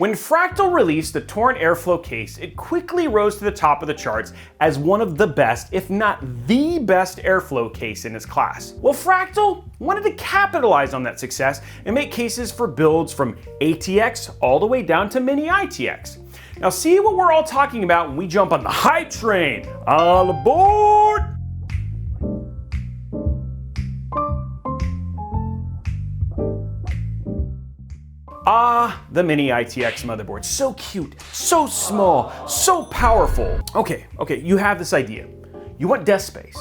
When Fractal released the Torrent Airflow case, it quickly rose to the top of the charts as one of the best, if not the best airflow case in its class. Well, Fractal wanted to capitalize on that success and make cases for builds from ATX all the way down to mini ITX. Now see what we're all talking about when we jump on the hype train. All aboard! Ah, the mini ITX motherboard. So cute, so small, so powerful. Okay, you have this idea. You want desk space,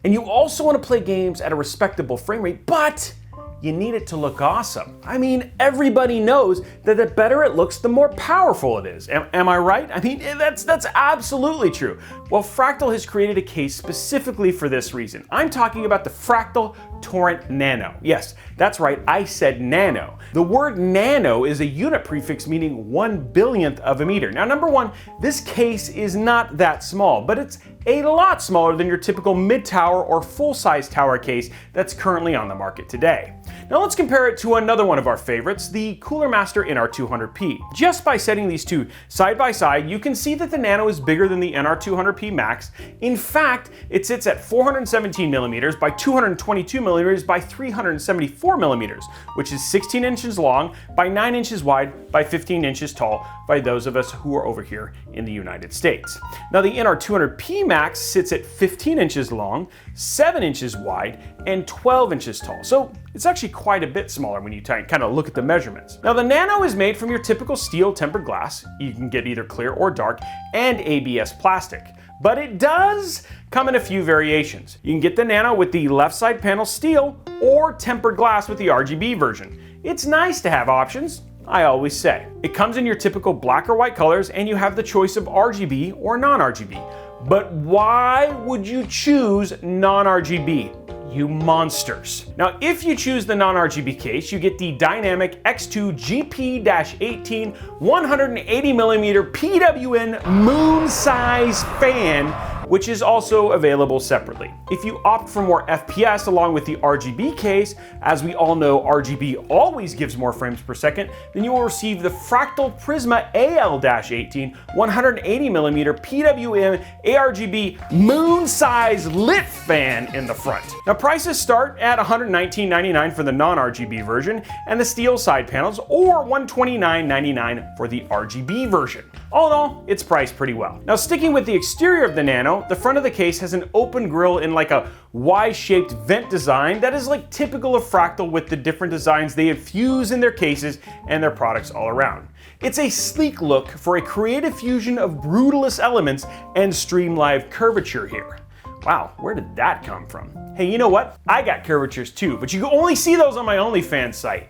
and you also want to play games at a respectable frame rate, but you need it to look awesome. I mean, everybody knows that the better it looks, the more powerful it is. Am I right? I mean, that's absolutely true. Well, Fractal has created a case specifically for this reason. I'm talking about the Fractal Torrent Nano. Yes, that's right, I said nano. The word nano is a unit prefix meaning 1/1000th of a meter. Now, number one, this case is not that small, but it's a lot smaller than your typical mid-tower or full-size tower case that's currently on the market today. Now let's compare it to another one of our favorites, the Cooler Master NR200P. Just by setting these two side by side, you can see that the Nano is bigger than the NR200P Max. In fact, it sits at 417 millimeters by 222 millimeters by 374 millimeters, which is 16 inches long by 9 inches wide by 15 inches tall by those of us who are over here in the United States. Now the NR200P Max sits at 15 inches long, 7 inches wide, and 12 inches tall. So it's actually quite a bit smaller when you kind of look at the measurements. Now the Nano is made from your typical steel tempered glass. You can get either clear or dark, and ABS plastic. But it does come in a few variations. You can get the Nano with the left side panel steel or tempered glass with the RGB version. It's nice to have options, I always say. It comes in your typical black or white colors, and you have the choice of RGB or non-RGB. But why would you choose non-RGB? You monsters. Now, if you choose the non-RGB case, you get the Dynamic X2 GP-18 180mm PWN moon-size fan, which is also available separately. If you opt for more FPS along with the RGB case, as we all know RGB always gives more frames per second, then you will receive the Fractal Prisma AL-18 180mm PWM ARGB moon-size lit fan in the front. Now prices start at $119.99 for the non-RGB version and the steel side panels, or $129.99 for the RGB version. All in all, it's priced pretty well. Now sticking with the exterior of the Nano, the front of the case has an open grille in like a Y-shaped vent design that is like typical of Fractal with the different designs they infuse in their cases and their products all around. It's a sleek look for a creative fusion of brutalist elements and streamlined curvature here. Wow, where did that come from? Hey, you know what? I got curvatures too, but you can only see those on my OnlyFans site.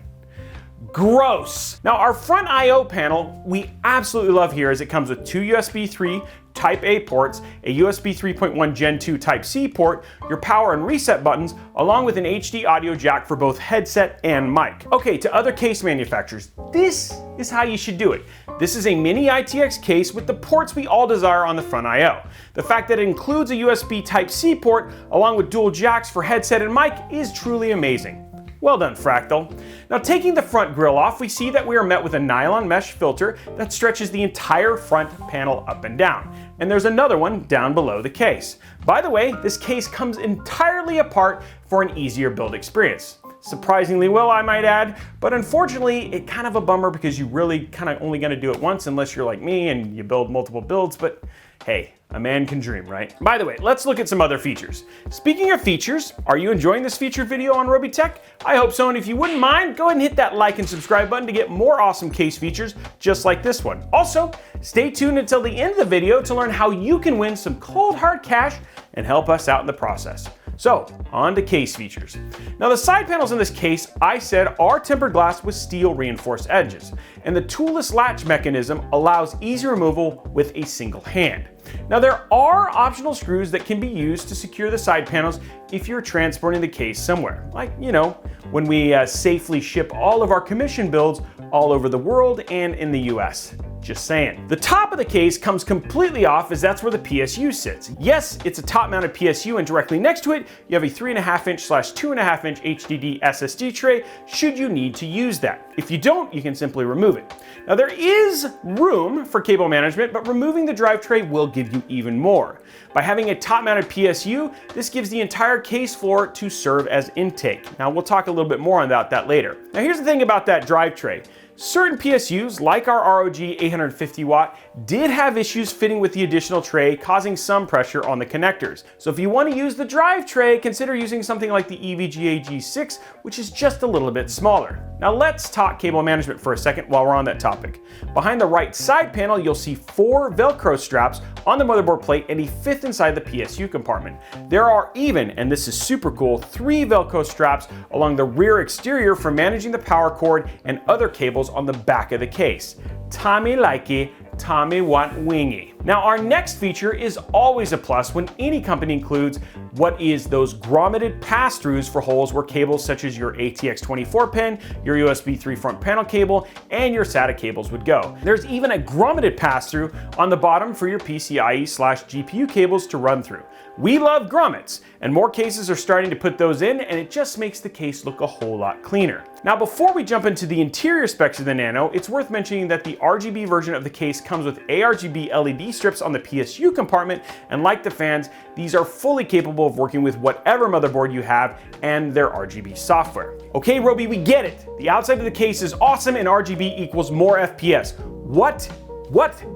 Gross. Now our front I/O panel we absolutely love here, as it comes with two USB 3 Type A ports, a USB 3.1 Gen 2 Type C port, your power and reset buttons, along with an HD audio jack for both headset and mic. Okay, to other case manufacturers, this is how you should do it. This is a mini ITX case with the ports we all desire on the front I/O. The fact that it includes a USB Type C port along with dual jacks for headset and mic is truly amazing. Well done, Fractal. Now taking the front grille off, we see that we are met with a nylon mesh filter that stretches the entire front panel up and down. And there's another one down below the case. By the way, this case comes entirely apart for an easier build experience. Surprisingly well, I might add, but unfortunately, it's kind of a bummer because you really kind of only gonna do it once unless you're like me and you build multiple builds, but hey, a man can dream, right? By the way, let's look at some other features. Speaking of features, are you enjoying this featured video on Robeytech? I hope so, and if you wouldn't mind, go ahead and hit that like and subscribe button to get more awesome case features just like this one. Also, stay tuned until the end of the video to learn how you can win some cold hard cash and help us out in the process. So, on to case features. Now the side panels in this case, I said, are tempered glass with steel reinforced edges, and the toolless latch mechanism allows easy removal with a single hand. Now there are optional screws that can be used to secure the side panels if you're transporting the case somewhere, like, you know, when we safely ship all of our commission builds all over the world and in the US. Just saying. The top of the case comes completely off as that's where the PSU sits. Yes, it's a top-mounted PSU, and directly next to it, you have a 3.5-inch/2.5-inch HDD SSD tray should you need to use that. If you don't, you can simply remove it. Now there is room for cable management, but removing the drive tray will give you even more. By having a top-mounted PSU, this gives the entire case floor to serve as intake. Now we'll talk a little bit more about that later. Now here's the thing about that drive tray. Certain PSUs, like our ROG 850 watt, did have issues fitting with the additional tray, causing some pressure on the connectors. So if you want to use the drive tray, consider using something like the EVGA G6, which is just a little bit smaller. Now let's talk cable management for a second while we're on that topic. Behind the right side panel, you'll see 4 Velcro straps on the motherboard plate and a 5th inside the PSU compartment. There are even, and this is super cool, 3 Velcro straps along the rear exterior for managing the power cord and other cables on the back of the case. Tommy likey, Tommy want wingy. Now our next feature is always a plus when any company includes what is those grommeted pass-throughs for holes where cables such as your ATX 24 pin, your USB 3 front panel cable, and your SATA cables would go. There's even a grommeted pass-through on the bottom for your PCIe/GPU cables to run through. We love grommets, and more cases are starting to put those in, and it just makes the case look a whole lot cleaner. Now before we jump into the interior specs of the Nano, it's worth mentioning that the RGB version of the case comes with ARGB LED strips on the PSU compartment, and like the fans, these are fully capable of working with whatever motherboard you have and their RGB software. Okay, Robey, we get it. The outside of the case is awesome and RGB equals more FPS. What,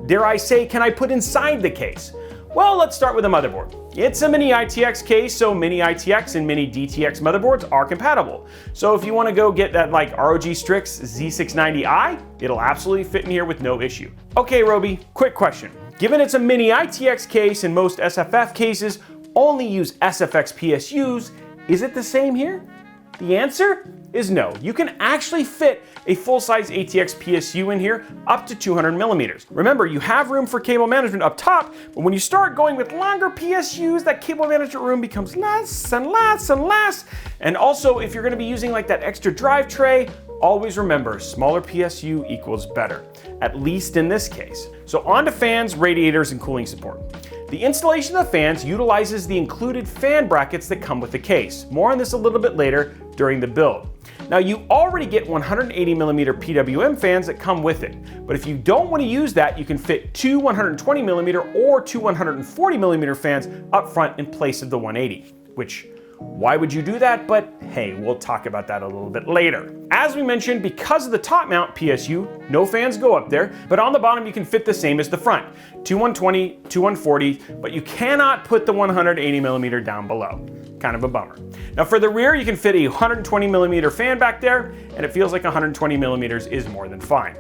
dare I say, can I put inside the case? Well, let's start with the motherboard. It's a mini ITX case, so mini ITX and mini DTX motherboards are compatible. So if you want to go get that like ROG Strix Z690i, it'll absolutely fit in here with no issue. Okay, Robey, quick question. Given it's a mini ITX case and most SFF cases only use SFX PSUs, is it the same here? The answer is no. You can actually fit a full-size ATX PSU in here up to 200 millimeters. Remember, you have room for cable management up top, but when you start going with longer PSUs, that cable management room becomes less and less and less. And also, if you're going to be using like that extra drive tray, always remember, smaller PSU equals better, at least in this case. So on to fans, radiators, and cooling support. The installation of the fans utilizes the included fan brackets that come with the case. More on this a little bit later during the build. Now you already get 180 millimeter PWM fans that come with it, but if you don't want to use that, you can fit 2 120 millimeter or 2 140 millimeter fans up front in place of the 180, which why would you do that? But hey, we'll talk about that a little bit later. As we mentioned, because of the top mount PSU, no fans go up there, but on the bottom you can fit the same as the front, 2 120, 2 140, but you cannot put the 180 millimeter down below. Kind of a bummer. Now for the rear, you can fit a 120 millimeter fan back there, and it feels like 120 millimeters is more than fine.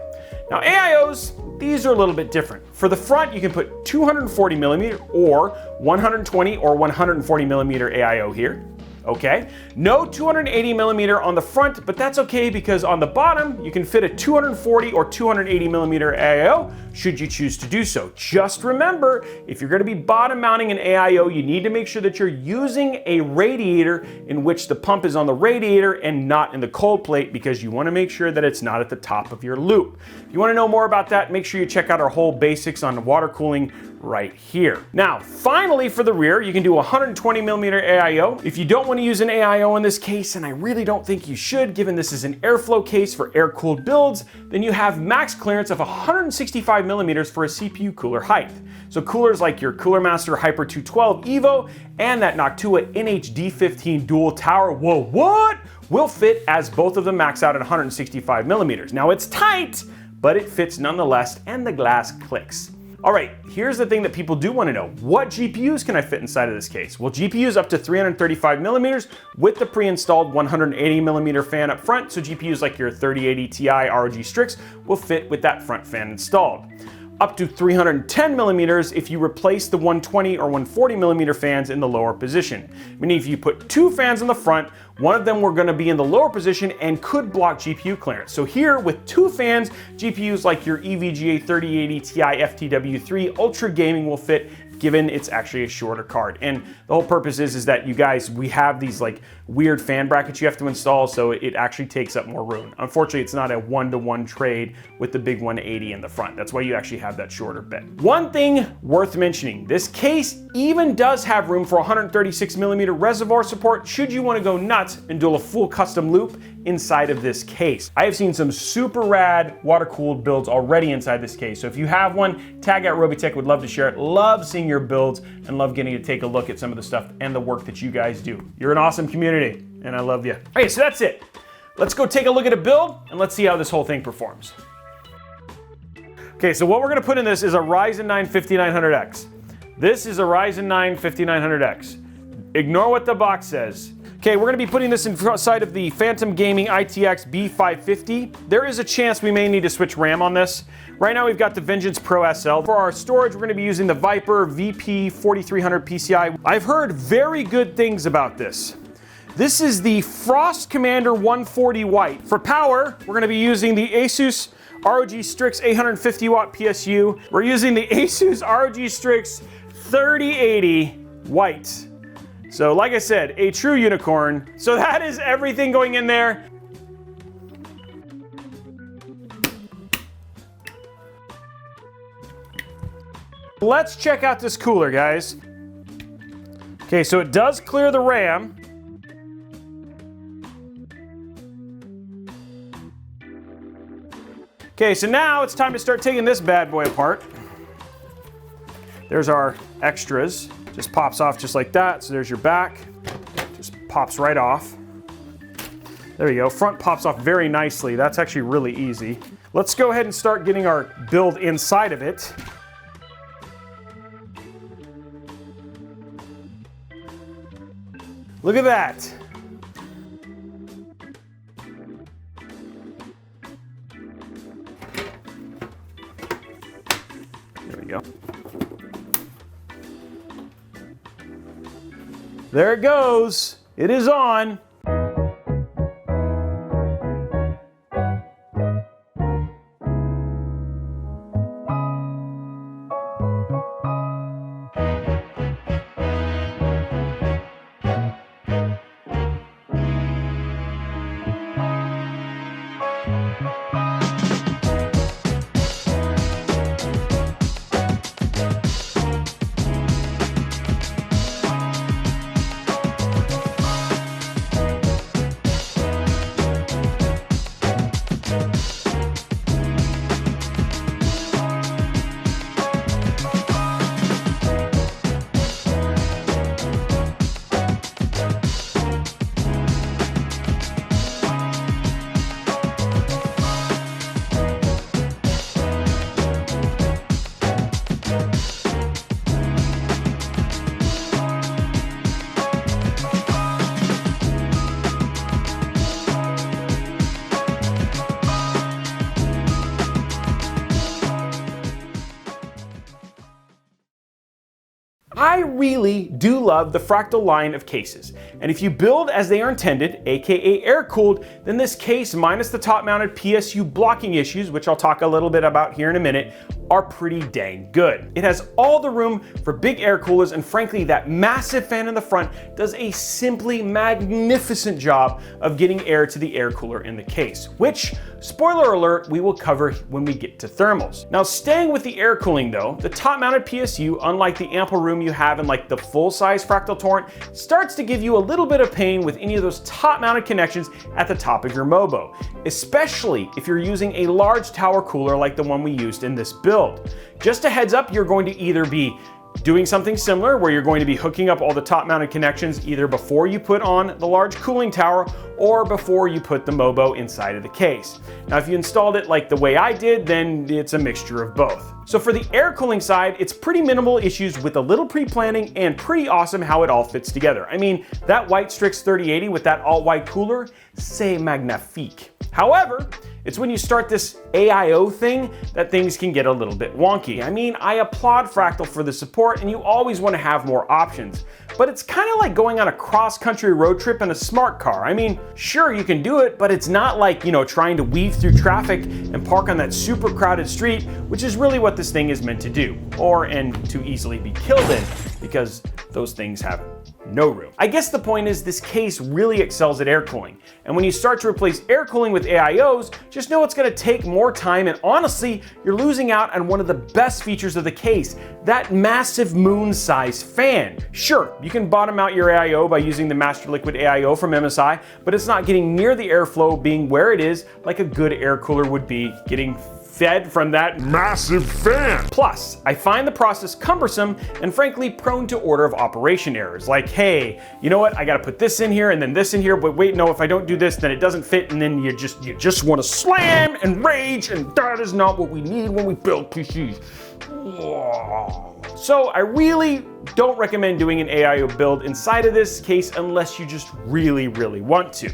Now AIOs, these are a little bit different. For the front, you can put 240 millimeter or 120 or 140 millimeter AIO here. Okay, no 280 millimeter on the front, but that's okay because on the bottom, you can fit a 240 or 280 millimeter AIO should you choose to do so. Just remember, if you're gonna be bottom mounting an AIO, you need to make sure that you're using a radiator in which the pump is on the radiator and not in the cold plate, because you wanna make sure that it's not at the top of your loop. If you wanna know more about that, make sure you check out our whole basics on water cooling right here. Now, finally for the rear, you can do 120 millimeter AIO. If you don't want to use an AIO in this case, and I really don't think you should, given this is an airflow case for air-cooled builds, then you have max clearance of 165 millimeters for a CPU cooler height. So coolers like your Cooler Master Hyper 212 Evo and that Noctua NH-D15 dual tower, whoa, what? Will fit as both of them max out at 165 millimeters. Now it's tight, but it fits nonetheless, and the glass clicks. All right, here's the thing that people do want to know. What GPUs can I fit inside of this case? Well, GPUs up to 335 millimeters with the pre-installed 180 millimeter fan up front, so GPUs like your 3080 Ti ROG Strix will fit with that front fan installed. Up to 310 millimeters if you replace the 120 or 140 millimeter fans in the lower position. Meaning if you put 2 fans in the front, one of them were going to be in the lower position and could block GPU clearance. So here with 2 fans, GPUs like your EVGA 3080 Ti FTW3 Ultra Gaming will fit given it's actually a shorter card. And the whole purpose is that you guys, we have these like weird fan brackets you have to install, so it actually takes up more room. Unfortunately, it's not a one-to-one trade with the big 180 in the front. That's why you actually have that shorter bed. One thing worth mentioning, this case even does have room for 136mm reservoir support should you want to go nuts and do a full custom loop inside of this case. I have seen some super rad water-cooled builds already inside this case, so if you have one, tag at Robeytech, would love to share it. Love seeing your builds and love getting to take a look at some of the stuff and the work that you guys do. You're an awesome community, and I love you. Okay, so that's it. Let's go take a look at a build, and let's see how this whole thing performs. Okay, so what we're gonna put in this is a Ryzen 9 5900X. This is a Ryzen 9 5900X. Ignore what the box says. Okay, we're gonna be putting this inside of the Phantom Gaming ITX B550. There is a chance we may need to switch RAM on this. Right now we've got the Vengeance Pro SL. For our storage, we're gonna be using the Viper VP4300 PCI. I've heard very good things about this. This is the Frost Commander 140 White. For power, we're gonna be using the Asus ROG Strix 850 watt PSU. We're using the Asus ROG Strix 3080 White. So like I said, a true unicorn. So that is everything going in there. Let's check out this cooler, guys. Okay, so it does clear the RAM. Okay, so now it's time to start taking this bad boy apart. There's our extras. Just pops off just like that. So there's your back. Just pops right off. There you go. Front pops off very nicely. That's actually really easy. Let's go ahead and start getting our build inside of it. Look at that. There we go. There it goes. It is on. I really do love the Fractal line of cases, and if you build as they are intended, aka air-cooled, then this case, minus the top-mounted PSU blocking issues, which I'll talk a little bit about here in a minute, are pretty dang good. It has all the room for big air coolers, and frankly, that massive fan in the front does a simply magnificent job of getting air to the air cooler in the case, which, spoiler alert, we will cover when we get to thermals. Now, staying with the air cooling though, the top-mounted PSU, unlike the ample room you have in like the full-size Fractal Torrent, starts to give you a little bit of pain with any of those top-mounted connections at the top of your MOBO, especially if you're using a large tower cooler like the one we used in this build. Just a heads up, you're going to either be doing something similar where you're going to be hooking up all the top-mounted connections either before you put on the large cooling tower or before you put the MOBO inside of the case. Now, if you installed it like the way I did, then it's a mixture of both. So for the air cooling side, it's pretty minimal issues with a little pre-planning and pretty awesome how it all fits together. I mean, that white Strix 3080 with that all-white cooler, c'est magnifique. However, it's when you start this AIO thing that things can get a little bit wonky. I mean, I applaud Fractal for the support, and you always want to have more options. But it's kind of like going on a cross-country road trip in a smart car. I mean, sure, you can do it, but it's not like, trying to weave through traffic and park on that super crowded street, which is really what this thing is meant to do, and to easily be killed in, because those things have no room. I guess the point is this case really excels at air cooling, and when you start to replace air cooling with AIOs, just know it's going to take more time, and honestly, you're losing out on one of the best features of the case, that massive moon-sized fan. Sure, you can bottom out your AIO by using the Master Liquid AIO from MSI, but it's not getting near the airflow being where it is like a good air cooler would be getting fed from that massive fan. Plus, I find the process cumbersome and frankly prone to order of operation errors. Like, hey, you know what? I gotta put this in here and then this in here, but wait, no, if I don't do this, then it doesn't fit, and then you just want to slam and rage, and that is not what we need when we build PCs. So I really don't recommend doing an AIO build inside of this case unless you just really want to.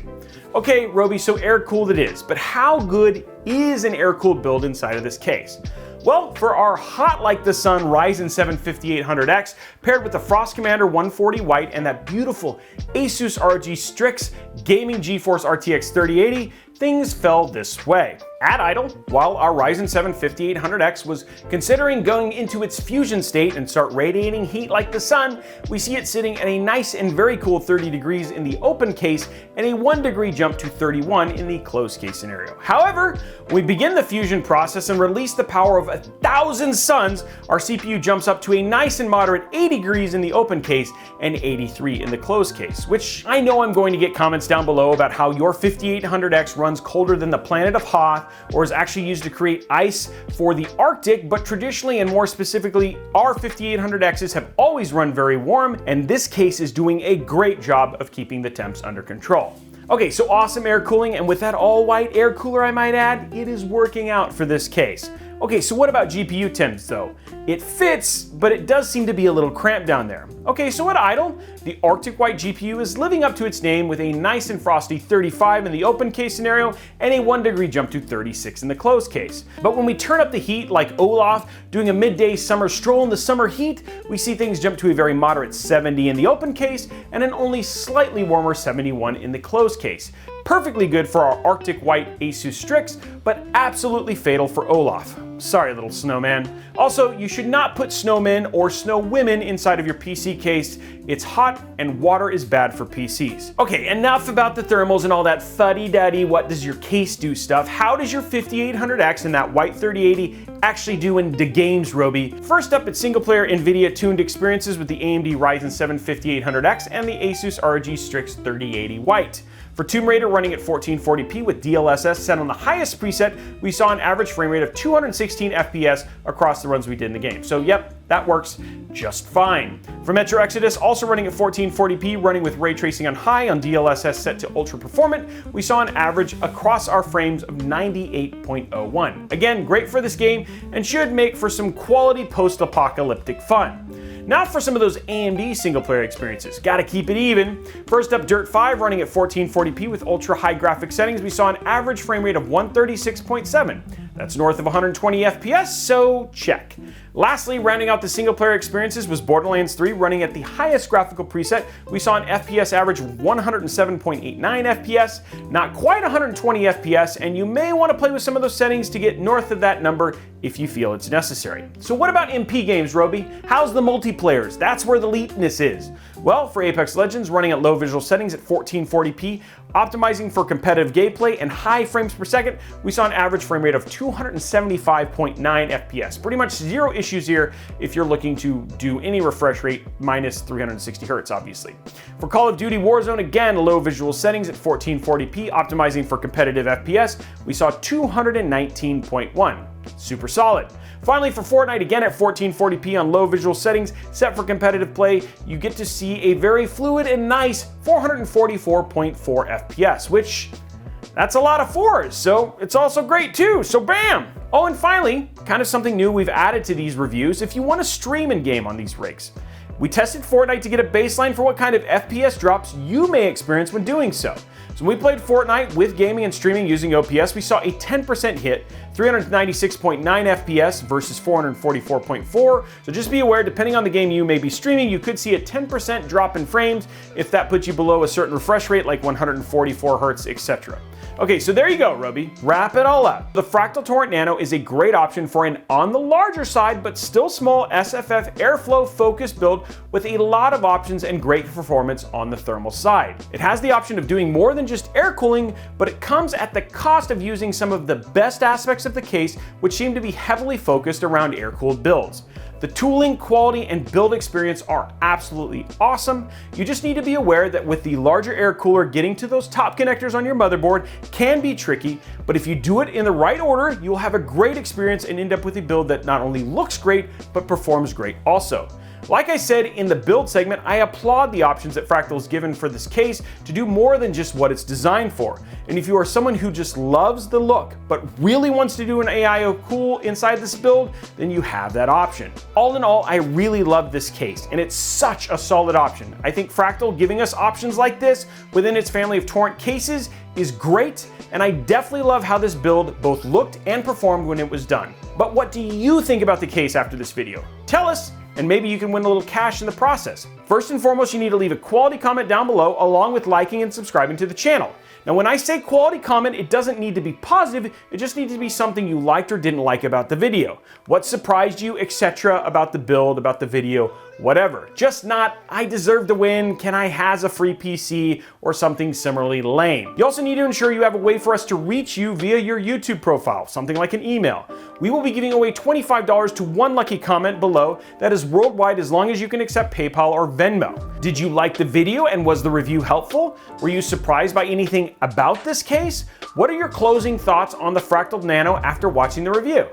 Okay, Robey, so air-cooled it is, but how good is an air-cooled build inside of this case? Well, for our hot like the sun Ryzen 7 5800X paired with the Frost Commander 140 White and that beautiful Asus ROG Strix Gaming GeForce RTX 3080, things fell this way. At idle, while our Ryzen 7 5800X was considering going into its fusion state and start radiating heat like the sun, we see it sitting at a nice and very cool 30 degrees in the open case and a 1 degree jump to 31 in the closed case scenario. However, when we begin the fusion process and release the power of 1,000 suns, our CPU jumps up to a nice and moderate 80 degrees in the open case and 83 in the closed case, which I know I'm going to get comments down below about how your 5800X runs colder than the planet of Hoth, or is actually used to create ice for the Arctic, but traditionally and more specifically, our 5800Xs have always run very warm, and this case is doing a great job of keeping the temps under control. Okay, so awesome air cooling, and with that all-white air cooler I might add, it is working out for this case. Okay, so what about GPU temps though? It fits, but it does seem to be a little cramped down there. Okay, so at idle, the Arctic White GPU is living up to its name with a nice and frosty 35 in the open case scenario and a 1 degree jump to 36 in the closed case. But when we turn up the heat like Olaf doing a midday summer stroll in the summer heat, we see things jump to a very moderate 70 in the open case and an only slightly warmer 71 in the closed case. Perfectly good for our Arctic White Asus Strix, but absolutely fatal for Olaf. Sorry, little snowman. Also, you should not put snowmen or snowwomen inside of your PC case. It's hot and water is bad for PCs. Okay, enough about the thermals and all that fuddy-duddy what does your case do stuff. How does your 5800X and that white 3080 actually do in the games, Robey? First up, it's single-player NVIDIA tuned experiences with the AMD Ryzen 7 5800X and the Asus ROG Strix 3080 White. For Tomb Raider running at 1440p with DLSS set on the highest preset, we saw an average frame rate of 216 FPS across the runs we did in the game. So yep, that works just fine. For Metro Exodus, also running at 1440p, running with ray tracing on high on DLSS set to ultra performant, we saw an average across our frames of 98.01. Again, great for this game and should make for some quality post-apocalyptic fun. Now for some of those AMD single-player experiences. Gotta keep it even. First up, Dirt 5 running at 1440p with ultra-high graphic settings. We saw an average frame rate of 136.7. That's north of 120 FPS, so check. Lastly, rounding out the single-player experiences was Borderlands 3 running at the highest graphical preset. We saw an FPS average of 107.89 FPS, not quite 120 FPS, and you may want to play with some of those settings to get north of that number if you feel it's necessary. So what about MP games, Robey? How's the multiplayers? That's where the eliteness is. Well, for Apex Legends, running at low visual settings at 1440p, optimizing for competitive gameplay and high frames per second, we saw an average frame rate of 275.9 FPS. Pretty much zero issues here if you're looking to do any refresh rate minus 360 Hz, obviously. For Call of Duty Warzone, again, low visual settings at 1440p, optimizing for competitive FPS, we saw 219.1. Super solid. Finally, for Fortnite, again at 1440p on low visual settings, set for competitive play, you get to see a very fluid and nice 444.4 FPS, which, that's a lot of fours, so it's also great too, so bam! Oh, and finally, kind of something new we've added to these reviews if you want to stream in game on these rigs. We tested Fortnite to get a baseline for what kind of FPS drops you may experience when doing so. So when we played Fortnite with gaming and streaming using OPS, we saw a 10% hit, 396.9 FPS versus 444.4. So just be aware, depending on the game you may be streaming, you could see a 10% drop in frames if that puts you below a certain refresh rate like 144 Hz, etc. Okay, so there you go, Robey. Wrap it all up. The Fractal Torrent Nano is a great option for an on the larger side, but still small SFF airflow focused build with a lot of options and great performance on the thermal side. It has the option of doing more than just air cooling, but it comes at the cost of using some of the best aspects of the case, which seem to be heavily focused around air-cooled builds. The tooling, quality, and build experience are absolutely awesome. You just need to be aware that with the larger air cooler, getting to those top connectors on your motherboard can be tricky, but if you do it in the right order, you'll have a great experience and end up with a build that not only looks great, but performs great also. Like I said in the build segment, I applaud the options that Fractal's given for this case to do more than just what it's designed for. And if you are someone who just loves the look, but really wants to do an AIO cool inside this build, then you have that option. All in all, I really love this case, and it's such a solid option. I think Fractal giving us options like this within its family of Torrent cases is great, and I definitely love how this build both looked and performed when it was done. But what do you think about the case after this video? Tell us, and maybe you can win a little cash in the process. First and foremost, you need to leave a quality comment down below along with liking and subscribing to the channel. Now, when I say quality comment, it doesn't need to be positive, it just needs to be something you liked or didn't like about the video. What surprised you, etc. about the build, about the video, whatever. Just not, I deserve to win, can I has a free PC, or something similarly lame. You also need to ensure you have a way for us to reach you via your YouTube profile, something like an email. We will be giving away $25 to one lucky comment below that is worldwide as long as you can accept PayPal or Venmo. Did you like the video and was the review helpful? Were you surprised by anything about this case? What are your closing thoughts on the Fractal Nano after watching the review?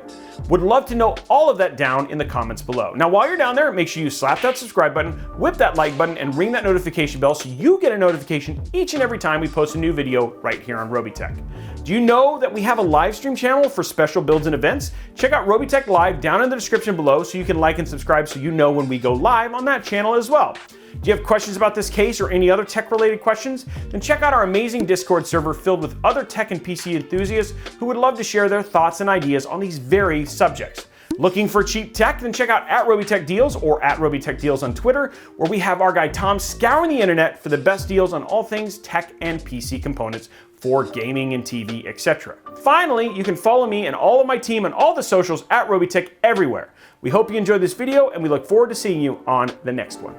Would love to know all of that down in the comments below. Now, while you're down there, make sure you slap that subscribe button, whip that like button, and ring that notification bell so you get a notification each and every time we post a new video right here on Robeytech. Do you know that we have a live stream channel for special builds and events? Check out Robeytech Live down in the description below so you can like and subscribe so you know when we go live on that channel as well. Do you have questions about this case or any other tech-related questions? Then check out our amazing Discord server filled with other tech and PC enthusiasts who would love to share their thoughts and ideas on these very subjects. Looking for cheap tech? Then check out @Robeytech Deals or @Robeytech Deals on Twitter, where we have our guy Tom scouring the internet for the best deals on all things tech and PC components for gaming and TV, etc. Finally, you can follow me and all of my team on all the socials @Robeytech everywhere. We hope you enjoyed this video, and we look forward to seeing you on the next one.